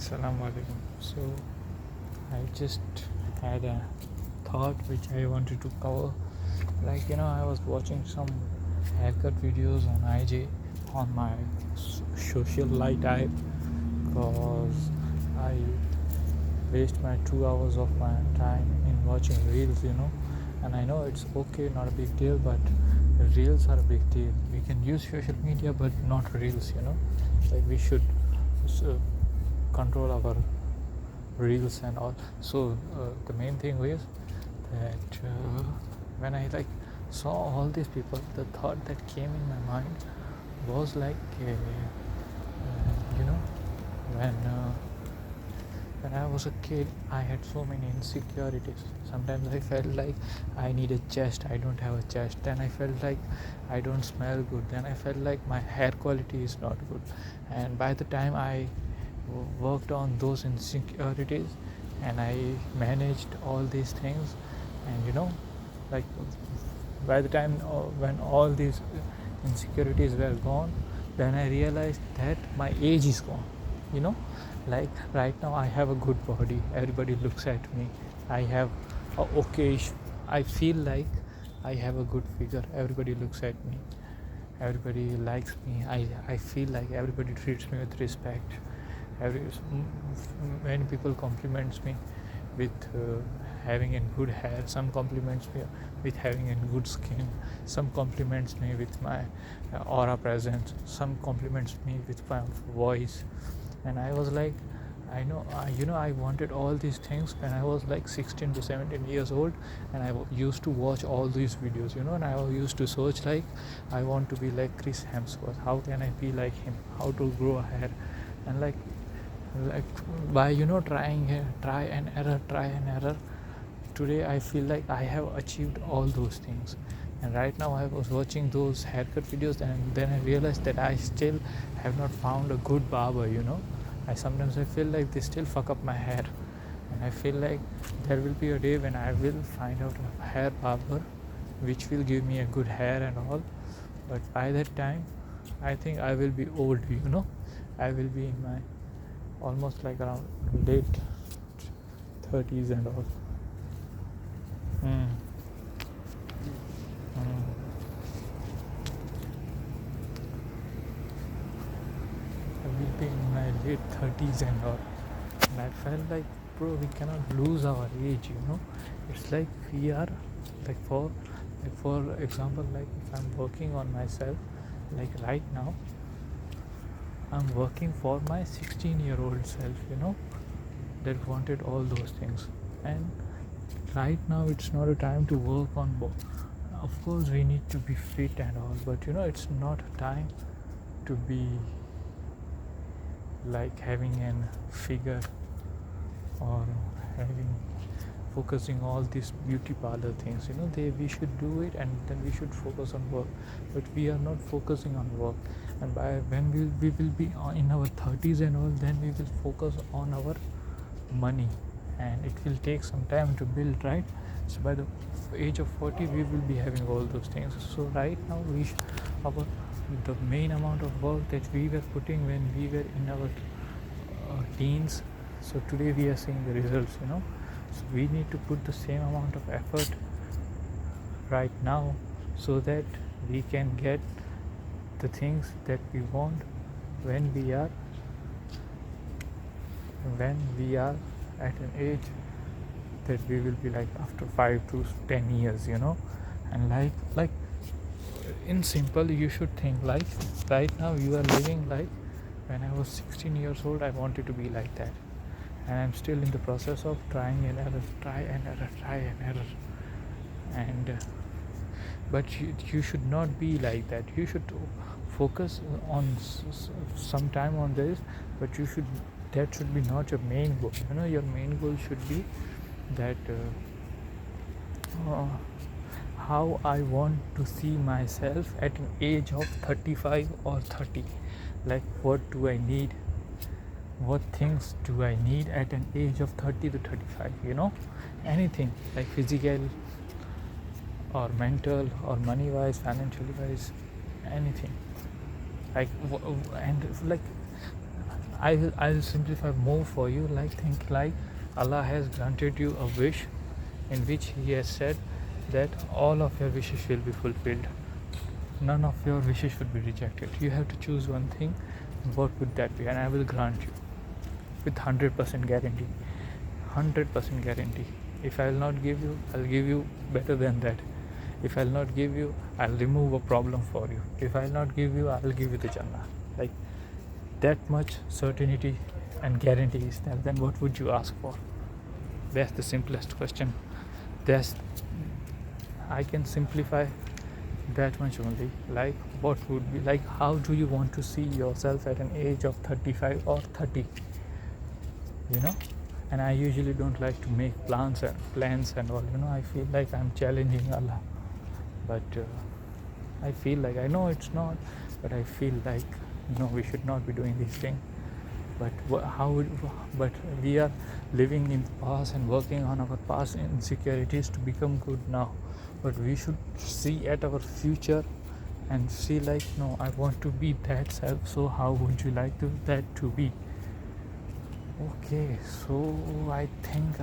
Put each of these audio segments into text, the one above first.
Assalamu alaikum. So I just had a thought which I wanted to cover. I was watching some haircut videos on IG on my social light app because I waste my 2 hours of my time in watching reels. And I know it's okay, not a big deal, but reels are a big deal. We can use social media, but not reels. Like we should control our reels and all. So the main thing is that when I saw all these people, the thought that came in my mind was you know when I was a kid, I had so many insecurities. Sometimes I felt like I need a chest, I don't have a chest. Then I felt like I don't smell good. Then I felt like my hair quality is not good. And by the time I worked on those insecurities and I managed all these things, and like by the time when all these insecurities were gone, then I realized that my age is gone. you know like right now I have a good body, everybody looks at me. I have a okay, I feel like I have a good figure, everybody looks at me, everybody likes me. I feel like everybody treats me with respect. Many people compliments me with having a good hair, some compliments me with having a good skin, some compliments me with my aura presence, some compliments me with my voice. And I was like, I wanted all these things when I was like 16 to 17 years old, and I used to watch all these videos, and I used to search like, I want to be like Chris Hemsworth, how can I be like him, how to grow a hair. And like by try and error, today I feel like I have achieved all those things. And right now I was watching those haircut videos, and then I realized that I still have not found a good barber. I feel like they still fuck up my hair, and I feel like there will be a day when I will find out a hair barber which will give me a good hair and all. But by that time I think I will be old. I will be in my almost like around late 30s and all. Mm. Mm. I will be in my late 30s and all. And I felt like, bro, we cannot lose our age. It's like we are, for example, like if I'm working on myself, like right now, I'm working for my 16-year-old self, that wanted all those things. And right now it's not a time to work on of course we need to be fit and all, but it's not a time to be like having an figure or having focusing all these beauty parlor things. We should do it, and then we should focus on work. But we are not focusing on work, and by when we will be in our 30s and all, then we will focus on our money, and it will take some time to build, right? So by the age of 40 we will be having all those things. So right now our the main amount of work that we were putting when we were in our teens, so today we are seeing the results. So we need to put the same amount of effort right now, so that we can get the things that we want when we are at an age that we will be like after 5 to 10 years. And like in simple, you should think like right now you are living like when I was 16 years old, I wanted to be like that, and I'm still in the process of try and error. And but you should not be like that. You should focus on some time on this, but that should be not your main goal. Your main goal should be that how I want to see myself at an age of 35 or 30. Like what do I need, what things do I need at an age of 30 to 35. Anything like physical or mental or money wise, financially wise, anything. And like I'll simplify more for you. Like, think like Allah has granted you a wish in which He has said that all of your wishes will be fulfilled. None of your wishes should be rejected. You have to choose one thing. What would that be? And I will grant you with 100% guarantee. 100% guarantee. If I will not give you, I'll give you better than that. If I'll not give you, I'll remove a problem for you. If I'll not give you, I'll give you the Jannah. Like, that much certainty and guarantee is there. Then what would you ask for? That's the simplest question. I can simplify that much only. Like, what would be, like, how do you want to see yourself at an age of 35 or 30? And I usually don't like to make plans and all. I feel like I'm challenging Allah, but I feel like, I know it's not, but I feel like we should not be doing these things. But we are living in the past and working on our past insecurities to become good now. But we should see at our future and see like, no, I want to be that self. So how would you like that to be? Okay, so I think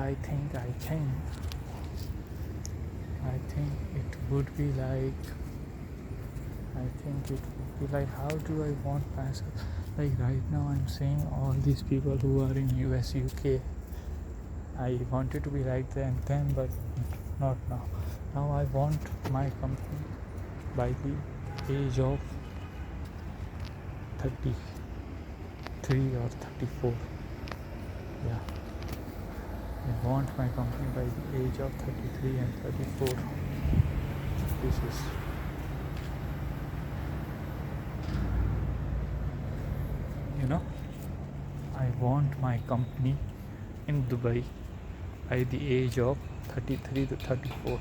it would be like, how do I want myself? Like, right now I'm seeing all these people who are in US, UK. I wanted to be like them then, but not now. Now I want my company by the age of 33 or 34. Yeah, I want my company by the age of 33 and 34. This is, I want my company in Dubai by the age of 33 to 34.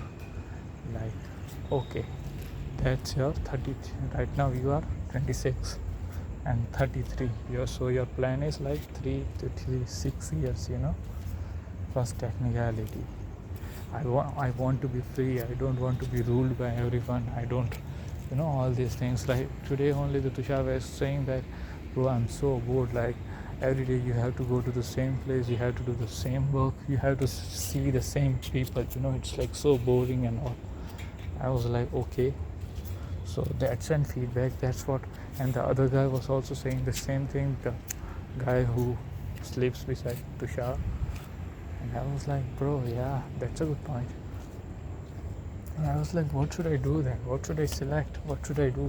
Like, okay, that's your 33. Right now you are 26 and 33. So your plan is like 3 to 6 years, plus technicality. I want to be free. I don't want to be ruled by everyone. I don't, all these things. Like, today only the Tushar was saying that, bro, I'm so bored. Like, every day you have to go to the same place, you have to do the same work, you have to see the same people. It's like so boring and all. I was like, okay. So that's an feedback. That's what. And the other guy was also saying the same thing. The guy who sleeps beside Tushar. And I was like, bro, yeah, that's a good point. And I was like, what should I do then? What should I select? What should I do?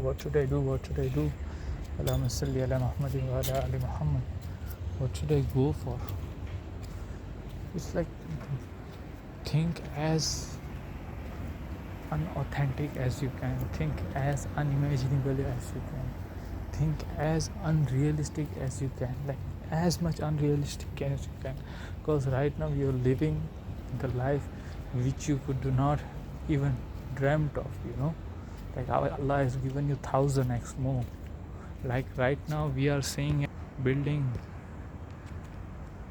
Allahumma salli ala Muhammadin wa ala ali Muhammad. What should I go for? It's like, think as unauthentic as you can, think as unimaginable as you can, think as unrealistic as you can, like as much unrealistic as you can, because right now you're living the life which you could not even dreamt of. Like, Allah has given you 1000x more. Like, right now we are seeing a building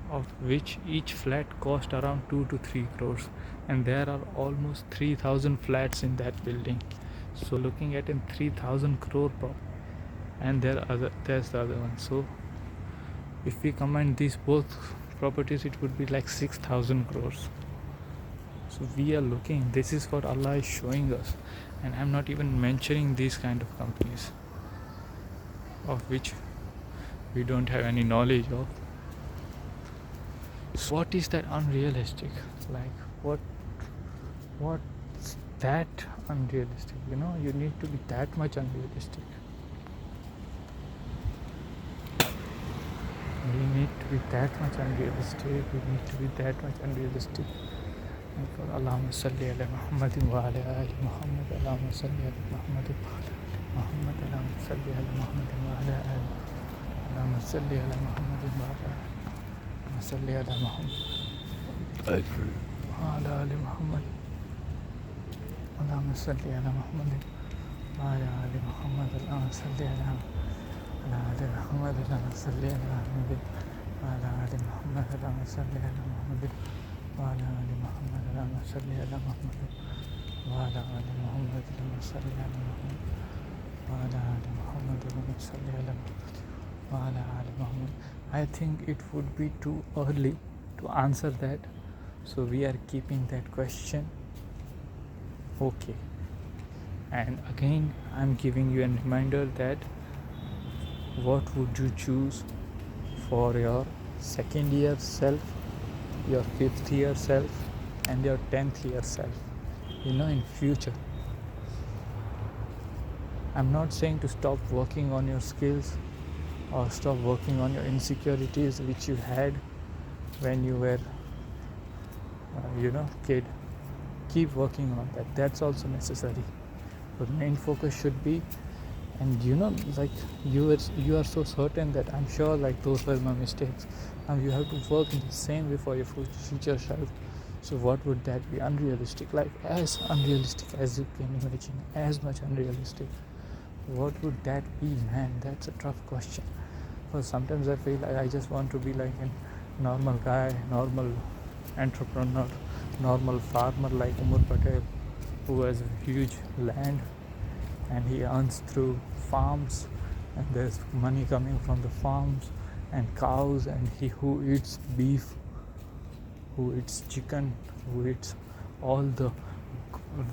of which each flat cost around 2 to 3 crores, and there are almost 3000 flats in that building. So looking at in 3000 crore and there's the other one. So if we combine these both properties, it would be like 6000 crores. So we are looking, this is what Allah is showing us, and I'm not even mentioning these kind of companies of which we don't have any knowledge of. So what is that unrealistic? Like, what's that unrealistic? You need to be that much unrealistic. We need to be that much unrealistic. And for Allahumma salli ala Muhammadin wa ala ali Muhammad. Allahumma salli ala Muhammadin wa ala ali Muhammad. Allahumma salli ala Muhammadin wa ala ali. Allahumma salli ala Muhammadin wa ala ali. Salli ala Muhammad wa ala ali Muhammad. Allahumma salli ala Muhammad wa ala ali Muhammad. Allahumma salli ala ali Muhammad. Allahumma salli ala Muhammad wa ala ali Muhammad. Allahumma salli ala Muhammad wa ala ali Muhammad. Allahumma salli ala Muhammad wa ala ali Muhammad. Allahumma salli ala Muhammad wa ala ali Muhammad. Allahumma salli ala Muhammad wa ala ali Muhammad. I think it would be too early to answer that, so we are keeping that question okay. And again, I'm giving you a reminder that what would you choose for your second year self, your fifth year self, and your 10th year self, in future. I'm not saying to stop working on your skills or stop working on your insecurities which you had when you were kid. Keep working on that, that's also necessary, but main focus should be, and you are so certain that I'm sure like those were my mistakes, and you have to work in the same way for your future self. So what would that be? Unrealistic, like as unrealistic as you can imagine, as much unrealistic. What would that be, man? That's a tough question. Because sometimes I feel like I just want to be like a normal guy, normal entrepreneur, normal farmer like Umar Patel, who has a huge land and he earns through farms, and there's money coming from the farms and cows, and he who eats beef, who eats chicken, who eats all the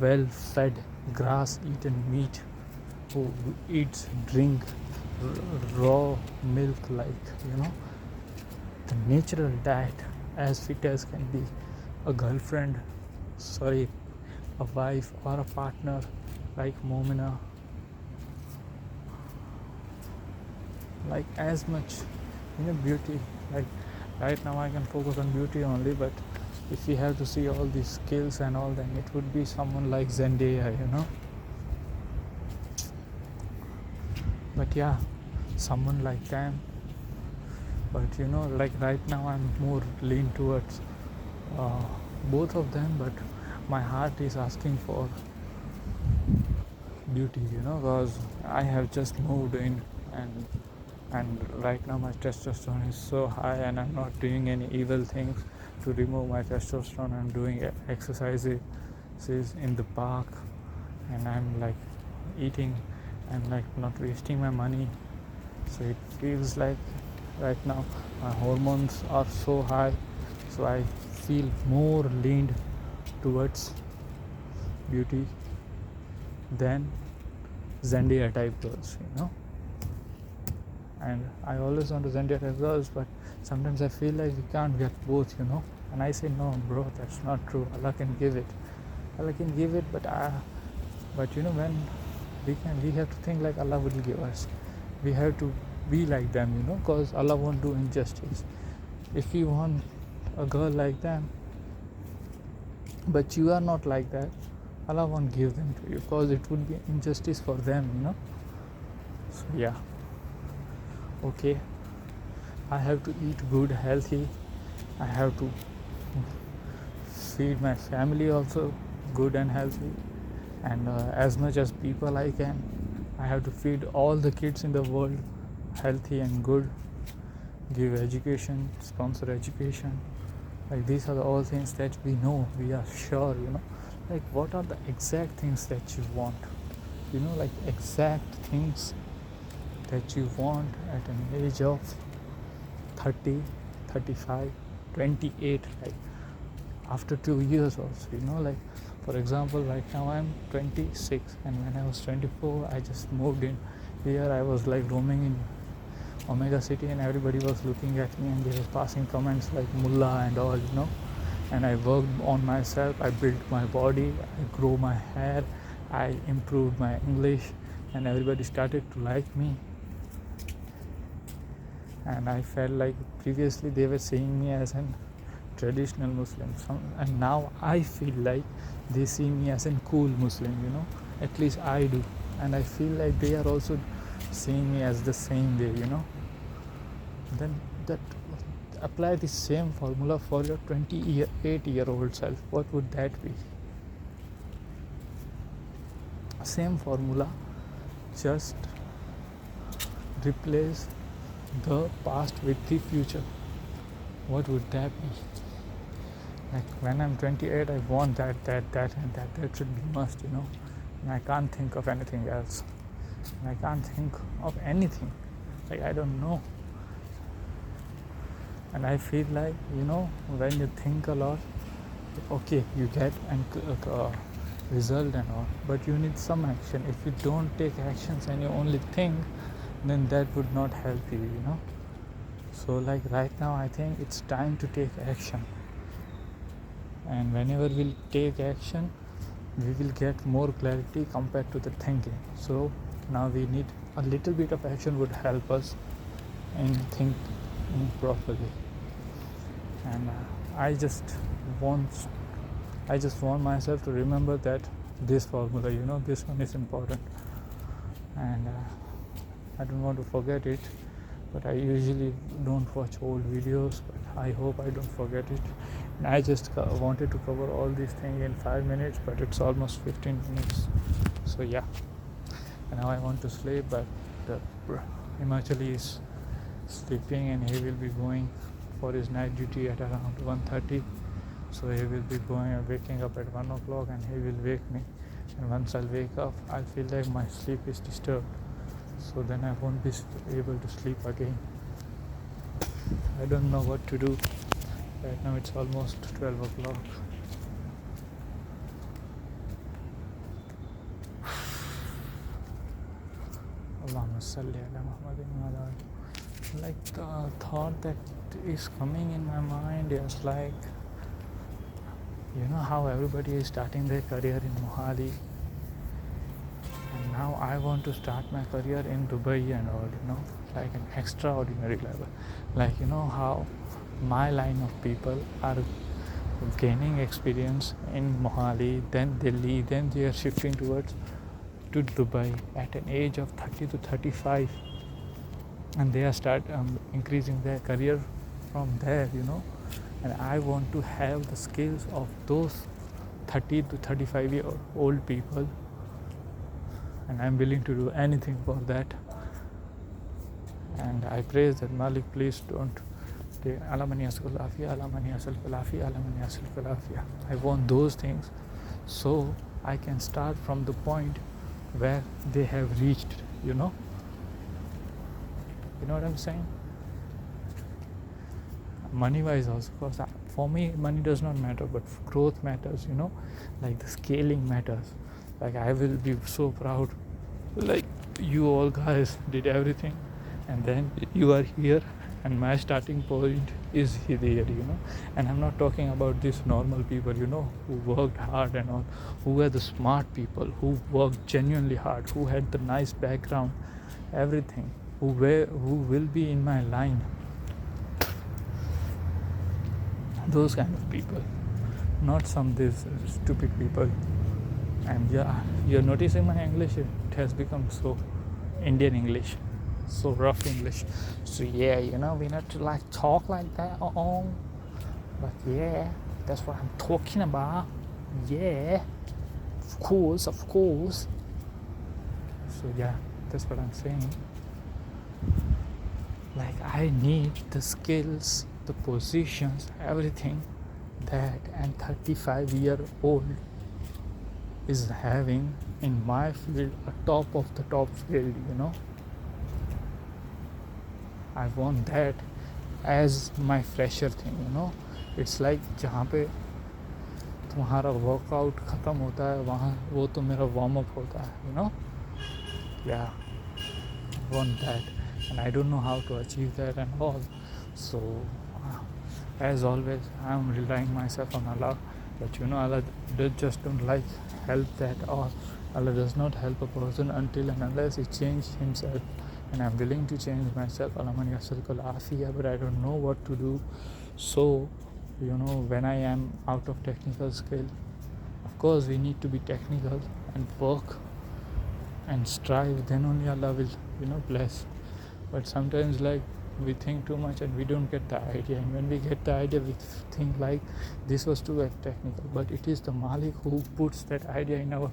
well-fed grass-eaten meat, who drink raw milk, like the natural diet, as fit as can be. A girlfriend, a wife or a partner like Momina, like as much beauty. Like right now I can focus on beauty only, but if we have to see all these skills and all, then it would be someone like Zendaya, but yeah, someone like them. But like right now I'm more lean towards both of them, but my heart is asking for beauty, because I have just moved in, and right now my testosterone is so high, and I'm not doing any evil things to remove my testosterone. I'm doing exercises in the park, and I'm like eating, I'm like not wasting my money. So it feels like right now my hormones are so high, so I feel more leaned towards beauty than Zendaya type girls, and I always want to Zendaya type girls, but sometimes I feel like we can't get both, and I say no bro, that's not true. Allah can give it, but when we have to think like Allah will give us, we have to be like them, because Allah won't do injustice. If you want a girl like them but you are not like that, Allah won't give them to you, because it would be injustice for them, so yeah, okay, I have to eat good, healthy. I have to feed my family also good and healthy, and as much as people I can. I have to feed all the kids in the world healthy and good, give education, sponsor education. Like these are the all things that we know, we are sure, like what are the exact things that you want, like exact things that you want at an age of 30, 35, 28, like after 2 years also, like for example right now I'm 26, and when I was 24 I just moved in here. I was like roaming in Omega City, and everybody was looking at me, and they were passing comments like mullah and all, and I worked on myself. I built my body, I grew my hair, I improved my English, and everybody started to like me. And I felt like previously they were seeing me as an traditional Muslim, and now I feel like they see me as a cool Muslim, at least I do, and I feel like they are also seeing me as the same way, then that apply the same formula for your 28-year-old self. What would that be? Same formula, just replace the past with the future. What would that be? Like when I'm 28, I want that and that should be must, and I can't think of anything else, and I can't think of anything, like I don't know. And I feel like, when you think a lot, okay, you get and result and all, but you need some action. If you don't take actions and you only think, then that would not help you. So like right now, I think it's time to take action, and whenever we'll take action, we will get more clarity compared to the thinking. So now we need a little bit of action would help us in thinking properly. And I just want myself to remember that this formula, this one is important, and I don't want to forget it. But I usually don't watch old videos, but I hope I don't forget it. And I just wanted to cover all these things in 5 minutes, but it's almost 15 minutes. So yeah, and now I want to sleep, but the Himachali is sleeping and he will be going for his night duty at around 1:30. So he will be waking up at 1 o'clock, and he will wake me. And once I'll wake up, I'll feel like my sleep is disturbed. So then I won't be able to sleep again. I don't know what to do. Right now it's almost 12 o'clock. Allahumma salli ala Muhammadin wa ala alihi. Like the thought that is coming in my mind is like, how everybody is starting their career in Mohali, and now I want to start my career in Dubai and all, like an extraordinary level. Like, how my line of people are gaining experience in Mohali, then Delhi, then they are shifting towards to Dubai at an age of 30 to 35, and they are start increasing their career from there, and I want to have the skills of those 30 to 35 year old people, and I'm willing to do anything for that. And I pray that Malik, please don't take Alamani Asal Kalafiya, Alamani Asal Kalafiya, Alamani Asal Kalafiya. I want those things so I can start from the point where they have reached, you know what I'm saying? Money wise also, because for me money does not matter, but growth matters, like the scaling matters. Like I will be so proud, like you all guys did everything, and then you are here, and my starting point is here, and I'm not talking about these normal people, who worked hard and all, who were the smart people, who worked genuinely hard, who had the nice background, everything, who will be in my line. Those kind of people, not some these stupid people. And yeah, you're noticing my English, it has become so Indian English, so rough English. So yeah, we not to like talk like that, but yeah, that's what I'm talking about. Yeah, of course. So yeah, that's what I'm saying. Like I need the skills, the positions, everything that an 35-year-old is having in my field, a top of the top field, I want that as my fresher thing, It's like जहाँ पे तुम्हारा workout ख़त्म होता है, वहाँ वो तो मेरा वार्म अप होता है, Yeah, I want that, and I don't know how to achieve that and all. So as always, I'm relying myself on Allah, but Allah just don't like help that, or Allah does not help a person until and unless he changes himself, and I'm willing to change myself, but I don't know what to do. So when I am out of technical skill, of course we need to be technical and work and strive, then only Allah will bless. But sometimes like we think too much and we don't get the idea, and when we get the idea we think like this was too technical, but it is the Malik who puts that idea in our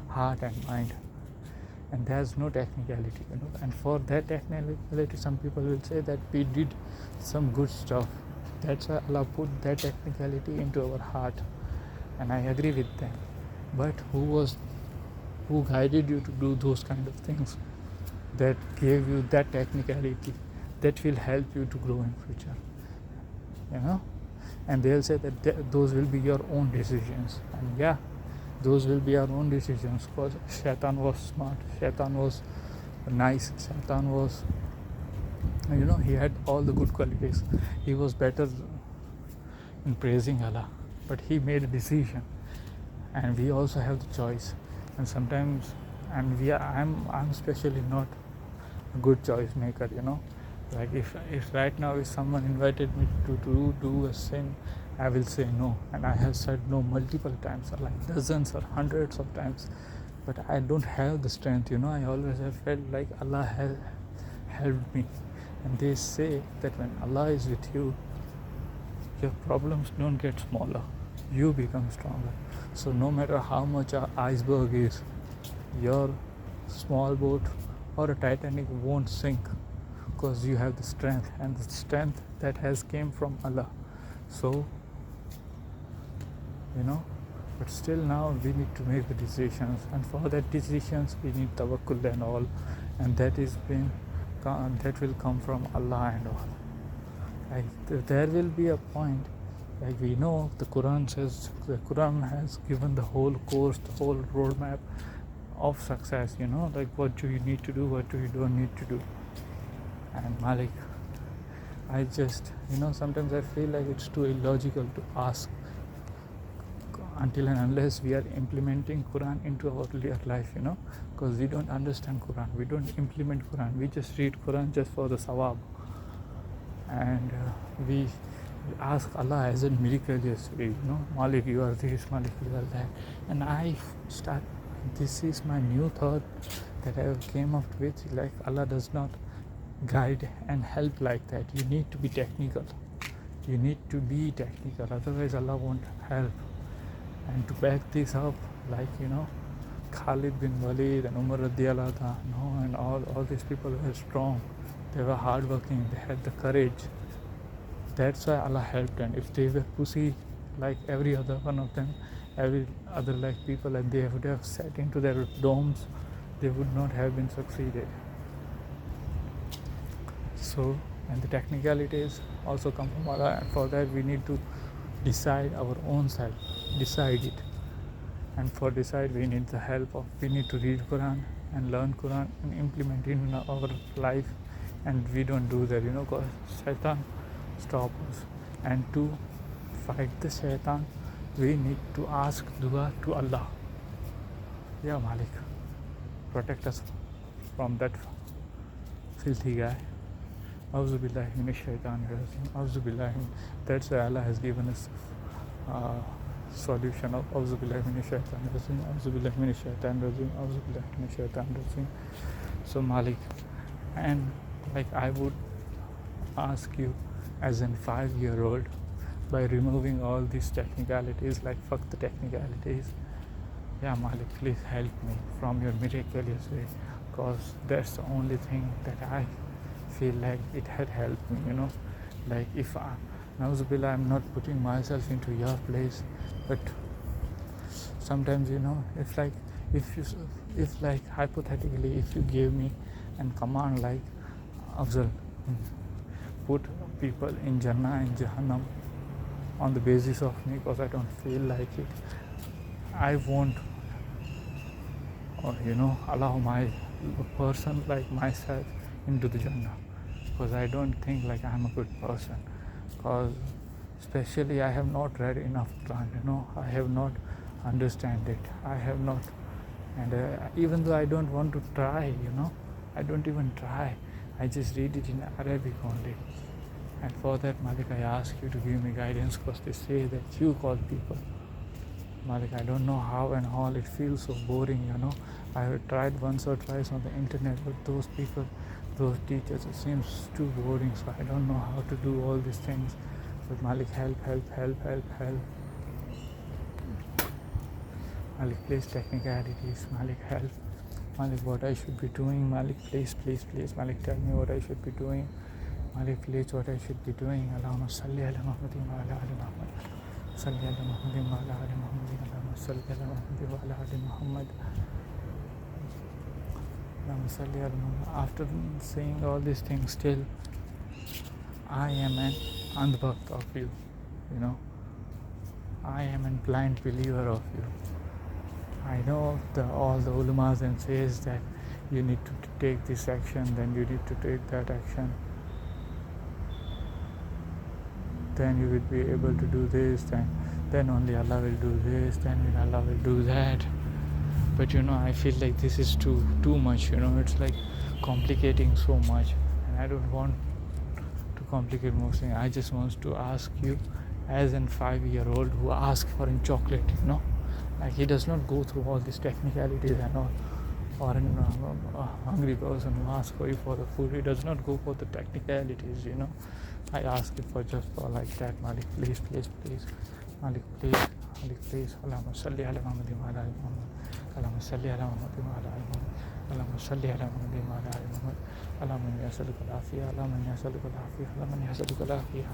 heart and mind, and there's no technicality, and for that technicality some people will say that we did some good stuff. That's why Allah put that technicality into our heart, and I agree with them. But who guided you to do those kind of things that gave you that technicality that will help you to grow in future? you know, and they'll say that those will be your own decisions. And yeah, those will be our own decisions, because Shaitan was smart, Shaitan was nice, Shaitan was, he had all the good qualities. He was better in praising Allah, but he made a decision, and we also have the choice. And sometimes, and I'm especially not a good choice maker, like if right now if someone invited me to do a sin, I will say no, and I have said no multiple times, like dozens or hundreds of times, but I don't have the strength. I always have felt like Allah has helped me. And they say that when Allah is with you, your problems don't get smaller, you become stronger. So no matter how much an iceberg is, your small boat or a Titanic won't sink, because you have the strength, and the strength that has came from Allah. So but still now we need to make the decisions, and for that decisions we need tawakkul and all, and that will come from Allah and all. Like there will be a point, like we know the Quran says, the Quran has given the whole course, the whole roadmap of success, like what do you need to do, what do you don't need to do. And Malik, I just sometimes I feel like it's too illogical to ask until and unless we are implementing Quran into our real life, because we don't understand Quran, we don't implement Quran, we just read Quran just for the sawab, and we ask Allah as a miraculous way, Malik you are this, Malik you are that. And this is my new thought that I came up with, like Allah does not guide and help like that. You need to be technical, otherwise Allah won't help. And to back this up, like Khalid bin Walid and Umar radiyallahu anhu and all these people were strong, they were hardworking, they had the courage. That's why Allah helped them. If they were pussy like every other one of them, every other like people, and they would have sat into their domes, they would not have been succeeded. So, and the technicalities also come from Allah, and for that we need to decide our own self, decide it. And for decide we need the help of, we need to read Quran and learn Quran and implement it in our life. And we don't do that, because Shaitan stops us. And to fight the Shaitan, we need to ask dua to Allah. Ya Malik, protect us from that filthy guy. Auzu billahi minash shaitanir rajim. Auzu billahi. That's why Allah has given us solution of Auzu billahi minash shaitanir rajim. Auzu billahi minash shaitanir rajim. Auzu billahi minash shaitanir rajim. So Malik, and like I would ask you as a 5-year-old, by removing all these technicalities, like fuck the technicalities, yeah Malik, please help me from your miraculous way, because that's the only thing that I feel like it had helped me, like if Nauzubillah, I'm not putting myself into your place, but sometimes if like hypothetically, if you gave me and command like Afzal, put people in Jannah and Jahannam on the basis of me, because I don't feel like it, I won't, or allow my person like myself into the Jannah, because I don't think like I'm a good person, because especially I have not read enough Quran, I have not understand it, I have not, and even though I don't want to try, I don't even try, I just read it in Arabic only. And for that, Malik, I ask you to give me guidance, because they say that you call people. Malik, I don't know how and all, it feels so boring, I have tried once or twice on the internet, but those people, those teachers, it seems too boring, so I don't know how to do all these things. But Malik, help. Malik, please, technicalities. Malik, help. Malik, what I should be doing. Malik, please. Malik, tell me what I should be doing. Malik, please, what I should be doing. Allahumma salli ala Muhammadin wa ala ali Muhammad. Salli ala Muhammadin wa ala ali Muhammadin. Allahumma salli ala Muhammadin wa ala ali Muhammad. Allahumma salli ala Muhammad. After saying all these things, still I am an andbhakt of you, you know. I am a blind believer of you. I know all the ulamas and says that you need to take this action, then you need to take that action, then you will be able to do this, then only Allah will do this, then Allah will do that. But I feel like this is too much, it's like complicating so much, and I don't want to complicate more things. I just want to ask you, as a 5-year-old who asks for a chocolate, like he does not go through all these technicalities and all, or a hungry person who asks for you for the food, he does not go for the technicalities. I ask you for just for like that. Malik, please, Malik, please. Allahumma salli ala Muhammad wa ala ali Muhammad. Allahumma salli ala Muhammad wa ala ali Muhammad. Allahumma salli ala Muhammad wa ala ali Muhammad. Allahumma inni as'aluka al-afiyah. Allahumma inni as'aluka al-afiyah. Allahumma inni as'aluka al-afiyah.